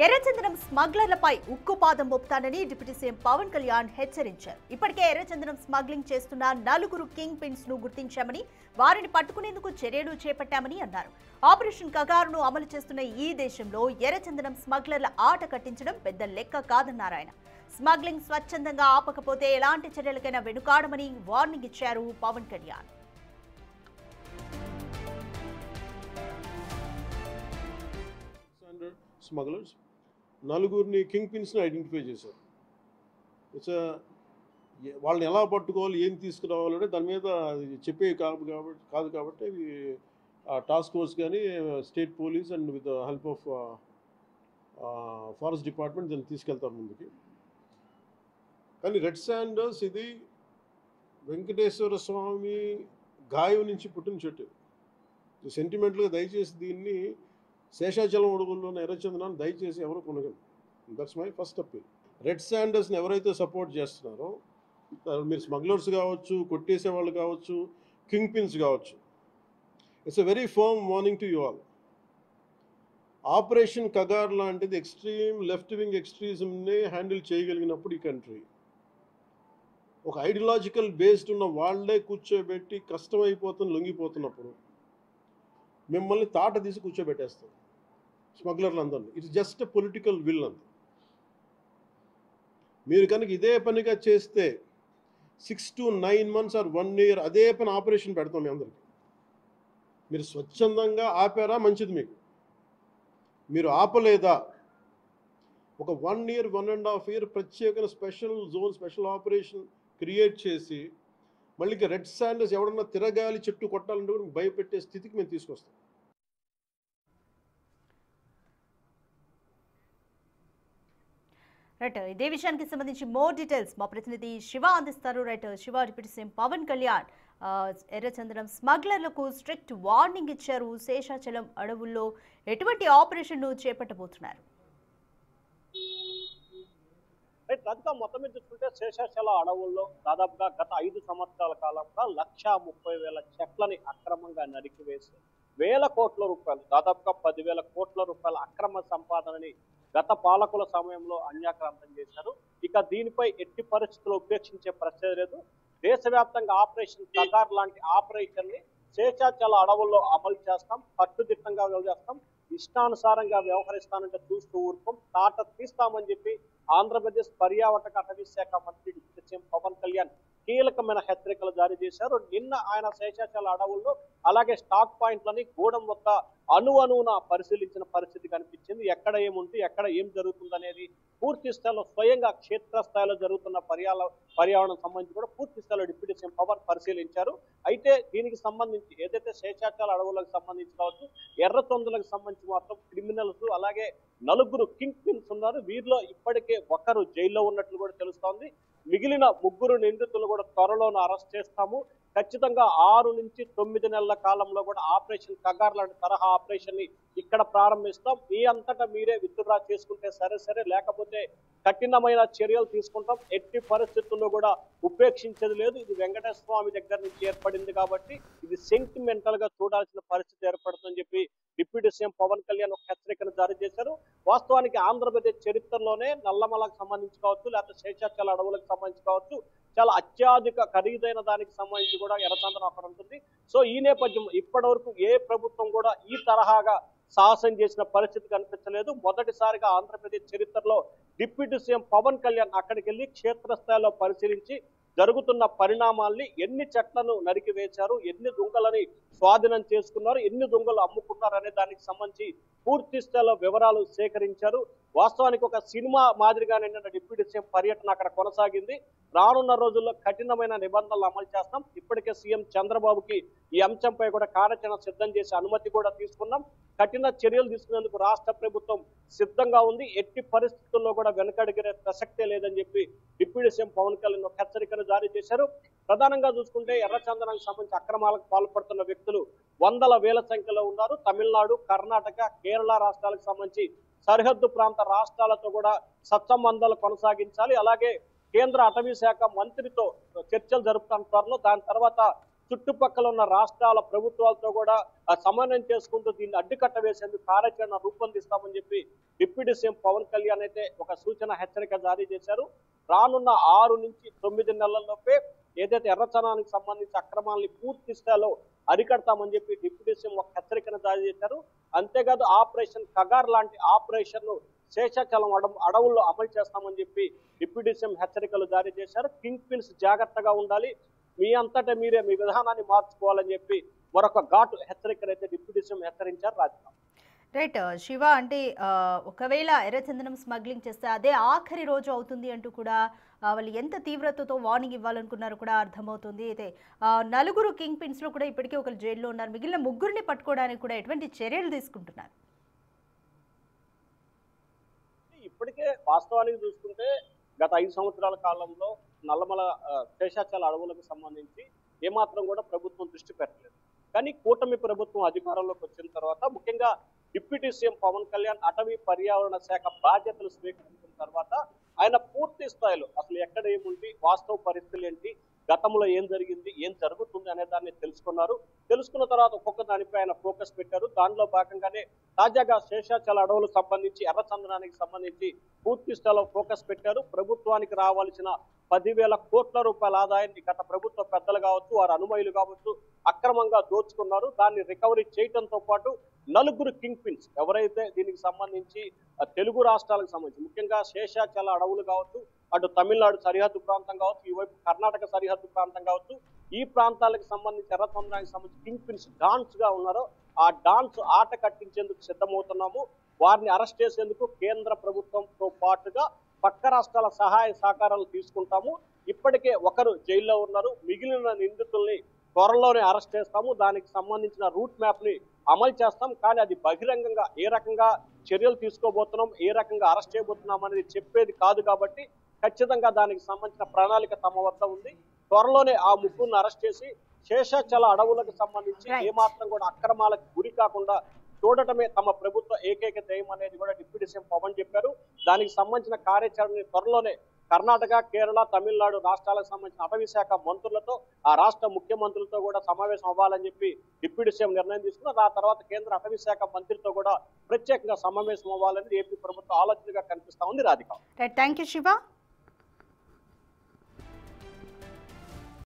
ఎర్రచందనం స్మగ్లర్లపై ఉక్కుపాదం మోపుతానని deputy CM Pawan Kalyan హెచ్చరించారు. ఇప్పటికే ఎర్రచందనం స్మగ్లింగ్ చేస్తున్న 4 కింగ్ పిన్స్ ను గుర్తించామని, వారిని పట్టుకునేందుకు చర్యలు చేపట్టామని అన్నారు. ఆపరేషన్ కగారును అమలు చేస్తున్న ఈ దేశంలో ఎర్రచందనం స్మగ్లర్ల ఆట కట్టించడం పెద్ద లెక్క కాదన్నారు ఆయన. స్మగ్లింగ్ స్వచ్ఛందంగా ఆపకపోతే ఎలాంటి చర్యలకైనా వెనుకాడమని వార్నింగ్ ఇచ్చారు పవన్ కళ్యాణ్. స్మగ్లర్స్ 4 కింగ్ పిన్స్ని ఐడెంటిఫై చేశారు. ఇట్స్ వాళ్ళని ఎలా పట్టుకోవాలి, ఏం తీసుకురావాలంటే దాని మీద చెప్పే కాదు కాబట్టి టాస్క్ ఫోర్స్ కానీ state police and with help of forest department దాన్ని తీసుకెళ్తారు ముందుకి. కానీ రెడ్ శాండర్స్ ఇది వెంకటేశ్వర స్వామి గాయం నుంచి పుట్టిన చెట్టు. సెంటిమెంట్గా దయచేసి దీన్ని శేషాచలం అడుగుల్లో ఉన్న ఎర్రచందనాన్ని దయచేసి ఎవరు కొనగలరు. That's my first appeal. Red శాండర్స్ని ఎవరైతే సపోర్ట్ చేస్తున్నారో, మీరు స్మగ్లర్స్ కావచ్చు, కొట్టేసే వాళ్ళు కావచ్చు, కింగ్ పిన్స్ కావచ్చు, it's a very firm warning to you all. Operation Kagar లాంటిది ఎక్స్ట్రీమ్ లెఫ్ట్ వింగ్ ఎక్స్ట్రీజంని హ్యాండిల్ చేయగలిగినప్పుడు ఈ కంట్రీ, ఒక ఐడియాలజికల్ బేస్డ్ ఉన్న వాళ్ళే కూర్చోబెట్టి కష్టమైపోతున్న లొంగిపోతున్నప్పుడు మిమ్మల్ని తాట తీసి కూర్చోబెట్టేస్తారు స్మగ్లర్లు అందరినీ. It's just a political will అంత. మీరు కనుక ఇదే పనిగా చేస్తే 6 to 9 months ఆర్ 1 year అదే పని ఆపరేషన్ పెడతాం మీ అందరికీ. మీరు స్వచ్ఛందంగా ఆపారా మంచిది, మీరు ఆపలేదా ఒక 1 year 1.5 year ప్రత్యేక special zone special operation create చేసి మళ్ళీ రెడ్ శాండర్స్ ఎవడన్నా తిరగాలి చెట్టు కొట్టాలంటే కూడా భయపెట్టే స్థితికి మేము తీసుకొస్తాం. రైట్, ఇదే విషయానికి సంబంధించి మోర్ డీటెయిల్స్ మా ప్రతినిధి శివ అందిస్తారు. Right Shiva, deputy CM Pawan Kalyan ఎర్రచందనం స్మగ్లర్లకు స్ట్రిక్ట్ వార్నింగ్ ఇచ్చారు. శేషాచలం అడవుల్లో ఎటువంటి ఆపరేషన్ చేపట్టబోతున్నారు? రాధిక, మొత్తం మీద చూసుకుంటే శేషాచల అడవుల్లో దాదాపుగా గత 5 సంవత్సరాల కాలంగా 1,30,000 చెట్లని అక్రమంగా నరికివేసి వేల కోట్ల రూపాయలు, దాదాపుగా 10,000 కోట్ల రూపాయల అక్రమ సంపాదనని గత పాలకుల సమయంలో అన్యాక్రాంతం చేశారు. ఇక దీనిపై ఎట్టి పరిస్థితుల్లో ఉపేక్షించే ప్రశ్న లేదు. దేశవ్యాప్తంగా ఆపరేషన్ కగార్ లాంటి ఆపరేషన్ ని శేషాచల అడవుల్లో అమలు చేస్తాం, కట్టుదిట్టంగా చేస్తాం, ఇష్టానుసారంగా వ్యవహరిస్తానంటే చూస్తూ ఊరుకోం, తాట తీస్తామని చెప్పి ఆంధ్రప్రదేశ్ పర్యావరణ అటవీ శాఖ మంత్రి డిప్యూటీ సీఎం పవన్ కళ్యాణ్ కీలకమైన హెచ్చరికలు జారీ చేశారు. నిన్న ఆయన శేషాచల అడవుల్లో అలాగే స్టాక్ పాయింట్లని గూడెం వద్ద అణువున పరిశీలించిన పరిస్థితి కనిపించింది. ఎక్కడ ఏముంది, ఎక్కడ ఏం జరుగుతుందనేది పూర్తి స్థాయిలో స్వయంగా క్షేత్రస్థాయిలో జరుగుతున్న పర్యావరణం సంబంధించి కూడా పూర్తి స్థాయిలో డిప్యూటీ సీఎం పవన్ పరిశీలించారు. అయితే దీనికి సంబంధించి ఏదైతే శేషాచల అడవులకు సంబంధించి కావచ్చు, ఎర్రచందనాలకు సంబంధించి మాత్రం క్రిమినల్స్ అలాగే 4 కింగ్ పిన్స్ ఉన్నారు. వీరిలో ఇప్పటికే ఒకరు జైల్లో ఉన్నట్లు కూడా తెలుస్తోంది. మిగిలిన 3 నిందితులు కూడా త్వరలోనే అరెస్ట్ చేస్తాము. ఖచ్చితంగా 6 నుంచి 9 నెలల కాలంలో కూడా ఆపరేషన్ కగార్ లాంటి తరహా ఆపరేషన్ ని ఇక్కడ ప్రారంభిస్తాం. మీ అంతటా మీరే విత్డ్రా చేసుకుంటే సరే, లేకపోతే కఠినమైన చర్యలు తీసుకుంటాం. ఎట్టి పరిస్థితుల్లో కూడా ఉపేక్షించేది లేదు. ఇది వెంకటేశ్వర స్వామి దగ్గర నుంచి ఏర్పడింది కాబట్టి ఇది సెంటిమెంటల్ గా చూడాల్సిన పరిస్థితి ఏర్పడుతుందని చెప్పి డిప్యూటీ సీఎం పవన్ కళ్యాణ్ ఒక హెచ్చరికను జారీ చేశారు. వాస్తవానికి ఆంధ్రప్రదేశ్ చరిత్రలోనే నల్లమలకు సంబంధించి కావచ్చు, లేకపోతే శేషాచల అడవులకు సంబంధించి కావచ్చు, చాలా అత్యధిక ఖరీదైన దానికి సంబంధించి కూడా ఎర్రచందనం అక్కడ ఉంటుంది. సో ఈ నేపథ్యం ఇప్పటి వరకు ఏ ప్రభుత్వం కూడా ఈ తరహాగా సాహసం చేసిన పరిస్థితి కనిపించలేదు. మొదటిసారిగా ఆంధ్రప్రదేశ్ చరిత్రలో డిప్యూటీ సీఎం పవన్ కళ్యాణ్ అక్కడికి వెళ్లి క్షేత్రస్థాయిలో పరిశీలించి జరుగుతున్న పరిణామాల్ని, ఎన్ని చెట్లను నరికి వేశారు, ఎన్ని దుంగలని స్వాధీనం చేసుకున్నారు, ఎన్ని దుంగలు అమ్ముకున్నారు అనే దానికి సంబంధించి పూర్తి స్థాయిలో వివరాలు సేకరించారు. వాస్తవానికి ఒక సినిమా మాదిరిగానే డిప్యూటీ సీఎం పర్యటన అక్కడ కొనసాగింది. రానున్న రోజుల్లో కఠినమైన నిబంధనలు అమలు చేస్తాం. ఇప్పటికే సీఎం చంద్రబాబుకి ఈ అంశంపై కూడా కార్యాచరణ సిద్ధం చేసే అనుమతి కూడా తీసుకున్నాం. కఠిన చర్యలు తీసుకునేందుకు రాష్ట్ర ప్రభుత్వం సిద్ధంగా ఉంది. ఎట్టి పరిస్థితుల్లో కూడా వెనకడిగే ప్రసక్తే లేదని చెప్పి డిప్యూటీ సీఎం పవన్ కళ్యాణ్ ఒక హెచ్చరికను జారీ చేశారు. ప్రధానంగా చూసుకుంటే ఎర్రచందనానికి సంబంధించి అక్రమాలకు పాల్పడుతున్న వ్యక్తులు వందల వేల సంఖ్యలో ఉన్నారు. తమిళనాడు, కర్ణాటక, కేరళ రాష్ట్రాలకు సంబంధించి సరిహద్దు ప్రాంత రాష్ట్రాలతో కూడా సత్సంబంధాలు కొనసాగించాలి. అలాగే కేంద్ర అటవీ శాఖ మంత్రితో చర్చలు జరుపుతున్న త్వరలో, దాని తర్వాత చుట్టుపక్కల ఉన్న రాష్ట్రాల ప్రభుత్వాలతో కూడా సమన్వయం చేసుకుంటూ దీన్ని అడ్డుకట్ట వేసేందుకు కార్యాచరణ రూపొందిస్తామని చెప్పి డిప్యూటీ సీఎం పవన్ కళ్యాణ్ అయితే ఒక సూచన హెచ్చరిక జారీ చేశారు. రానున్న 6 నుంచి 9 నెలల్లోపే ఏదైతే ఎర్రచనానికి సంబంధించి అక్రమాలని పూర్తి స్థాయిలో అరికడతామని చెప్పి డిప్యూటీ సీఎం ఒక హెచ్చరికను జారీ చేశారు. అంతేకాదు ఆపరేషన్ కగార్ లాంటి ఆపరేషన్ శేషాచలం అడవుల్లో అమలు చేస్తామని చెప్పి డిప్యూటీ సీఎం హెచ్చరికలు జారీ చేశారు. కింగ్ పిన్స్ జాగ్రత్తగా ఉండాలి, మీ అంతటా మీరే మీ విధానాన్ని మార్చుకోవాలని చెప్పి మరొక ఘాటు హెచ్చరికలు అయితే డిప్యూటీ సీఎం హెచ్చరించారు. రాజకీయ రైట్ శివ, అంటే ఒకవేళ ఎర్రచందనం స్మగ్లింగ్ చేస్తే అదే ఆఖరి రోజు అవుతుంది అంటూ కూడా వాళ్ళు ఎంత తీవ్రతతో వార్నింగ్ ఇవ్వాలనుకున్నారో కూడా అర్థమవుతుంది. అయితే 4 కింగ్ పిన్స్ లో కూడా ఇప్పటికే ఒకరు జైల్లో ఉన్నారు. మిగిలిన 3 పట్టుకోవడానికి కూడా ఎటువంటి చర్యలు తీసుకుంటున్నారు? ఇప్పటికే వాస్తవానికి చూసుకుంటే గత 5 సంవత్సరాల కాలంలో నల్లమల శేషాచల అడవులకు సంబంధించి ఏమాత్రం కూడా ప్రభుత్వం దృష్టి పెట్టలేదు. కానీ కూటమి ప్రభుత్వం అధికారంలోకి వచ్చిన తర్వాత ముఖ్యంగా డిప్యూటీ సీఎం పవన్ కళ్యాణ్ అటవీ పర్యావరణ శాఖ బాధ్యతలు స్వీకరించిన తర్వాత ఆయన పూర్తి స్థాయిలో అసలు ఎక్కడ ఏముంది, వాస్తవ పరిస్థితులు ఏంటి, గతంలో ఏం జరిగింది, ఏం జరుగుతుంది అనే దాన్ని తెలుసుకున్నారు. తెలుసుకున్న తర్వాత ఒక్కొక్క దానిపై ఆయన ఫోకస్ పెట్టారు. దానిలో భాగంగానే తాజాగా శేషాచల అడవులకు సంబంధించి ఎర్రచందనానికి సంబంధించి పూర్తి స్థాయిలో ఫోకస్ పెట్టారు. ప్రభుత్వానికి రావాల్సిన 10,000 కోట్ల రూపాయల ఆదాయాన్ని గత ప్రభుత్వ పెద్దలు కావచ్చు, వారి అనుమయులు కావచ్చు అక్రమంగా దోచుకున్నారు. దాన్ని రికవరీ చేయడంతో పాటు 4 కింగ్ పిన్స్ ఎవరైతే దీనికి సంబంధించి తెలుగు రాష్ట్రాలకు సంబంధించి ముఖ్యంగా శేషాచల అడవులు కావచ్చు, అటు తమిళనాడు సరిహద్దు ప్రాంతం కావచ్చు, ఈ వైపు కర్ణాటక సరిహద్దు ప్రాంతం కావచ్చు, ఈ ప్రాంతాలకు సంబంధించి ఎర్రచందనానికి సంబంధించి కింగ్ పిన్స్ డాన్స్ గా ఉన్నారో ఆ డాన్స్ ఆట కట్టించేందుకు సిద్ధమవుతున్నాము. వారిని అరెస్ట్ చేసేందుకు కేంద్ర ప్రభుత్వంతో పాటుగా పక్క రాష్ట్రాల సహాయ సహకారాలు తీసుకుంటాము. ఇప్పటికే ఒకరు జైల్లో ఉన్నారు, మిగిలిన నిందితుల్ని త్వరలోనే అరెస్ట్ చేస్తాము. దానికి సంబంధించిన రూట్ మ్యాప్ ని అమలు చేస్తాం. కానీ అది బహిరంగంగా ఏ రకంగా చర్యలు తీసుకోబోతున్నాం, ఏ రకంగా అరెస్ట్ చేయబోతున్నాం అనేది చెప్పేది కాదు. కాబట్టి ఖచ్చితంగా దానికి సంబంధించిన ప్రణాళిక తమ వద్ద ఉంది. త్వరలోనే ఆ ముగ్గురిని అరెస్ట్ చేసి శేషాచల అడవులకు సంబంధించి ఏమాత్రం కూడా అక్రమాలకు గురి కాకుండా చూడటమే తమ ప్రభుత్వ ఏకైక ధ్యేయం అనేది కూడా డిప్యూటీ సీఎం పవన్ చెప్పారు. దానికి సంబంధించిన కార్యాచరణని త్వరలోనే కర్ణాటక, కేరళ, తమిళనాడు రాష్ట్రాలకు సంబంధించిన అటవీ శాఖ మంత్రులతో, ఆ రాష్ట్ర ముఖ్యమంత్రులతో కూడా సమావేశం అవ్వాలని చెప్పి డిప్యూటీ సీఎం నిర్ణయం తీసుకున్నారు. ఆ తర్వాత కేంద్ర అటవీ శాఖ మంత్రితో కూడా ప్రత్యేకంగా సమావేశం అవ్వాలని ఏపీ ప్రభుత్వం ఆలోచనగా కనిపిస్తా ఉంది. Radhika, thank you Shiva.